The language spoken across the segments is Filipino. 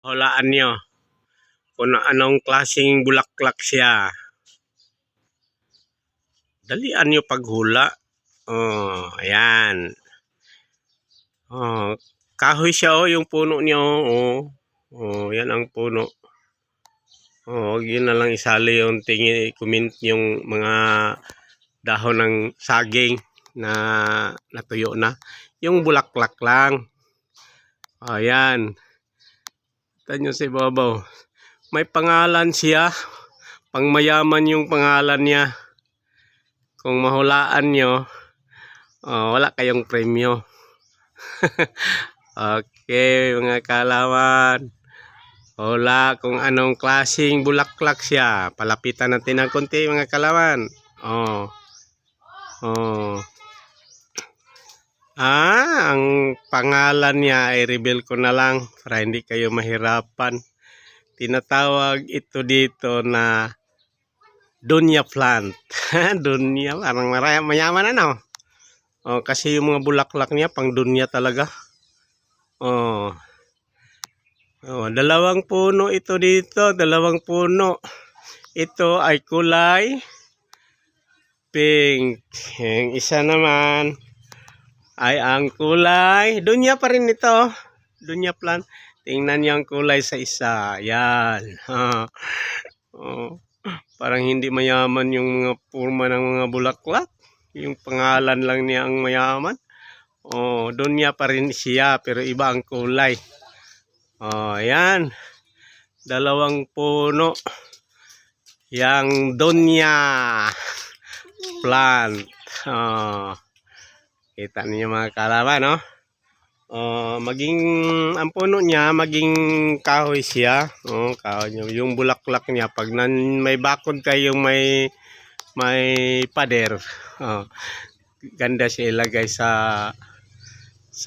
Hulaan nyo kung anong klaseng bulaklak siya. Dalian nyo paghula. Oh, ayan. Oh, kahoy siya yung puno niya yan ang puno. Yun na lang isali yung tingin, comment yung mga dahon ng saging na natuyo na. Yung bulaklak lang. Ayan. Tignan nyo si Bobo. May pangalan siya. Pangmayaman yung pangalan niya. Kung mahulaan nyo, wala kayong premyo. Okay, mga kalawan. Hula kung anong klaseng bulaklak siya. Palapitan natin ng konti, mga kalawan. Ang pangalan niya ay reveal ko na lang para hindi kayo mahirapan. Tinatawag ito dito na dunya plant. Dunya, parang mayaman ano. Kasi yung mga bulaklak niya pang dunya talaga. Dalawang puno ito dito, dalawang puno. Ito ay kulay pink. Yung isa naman ay ang kulay, dunya pa rin ito. Dunya plant. Tingnan niyo ang kulay sa isa. Yan. Parang hindi mayaman yung mga forma ng mga bulaklak. Yung pangalan lang niya ang mayaman. Dunya pa rin siya pero iba ang kulay. Yan. Dalawang puno. Yang dunya plant. Kita niyo mga kalaban, no? Maging ang puno niya maging kahoy siya. Kahoy niya. Yung bulaklak niya pag may bakod kayong may pader. Ganda siya ilagay sa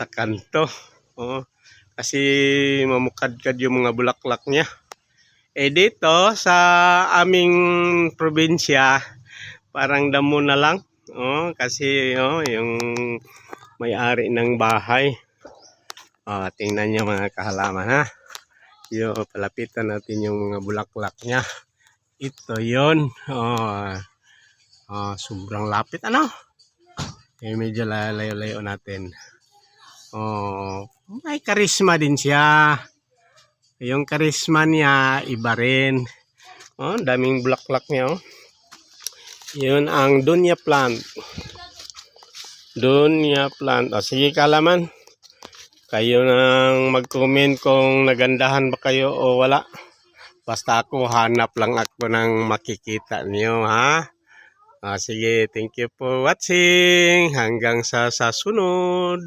kanto. Kasi mamukadkad yung mga bulaklak niya. Dito sa aming probinsya, parang damo na lang. Kasi yung may-ari ng bahay. Tingnan niyo mga kahalaman, ha. Palapitan natin yung mga bulaklak niya. Ito yon. Sobrang lapit ano. Medyo layo-layo natin. May karisma din siya. Yung karisma niya iba rin. Daming bulaklak niya. Yun ang dunya plant. Dunya plant. Sige kalaman. Kayo nang mag-comment kung nagandahan ba kayo o wala. Basta ako hanap lang ako ng makikita niyo, ha. Sige, thank you for watching. Hanggang sa sunod.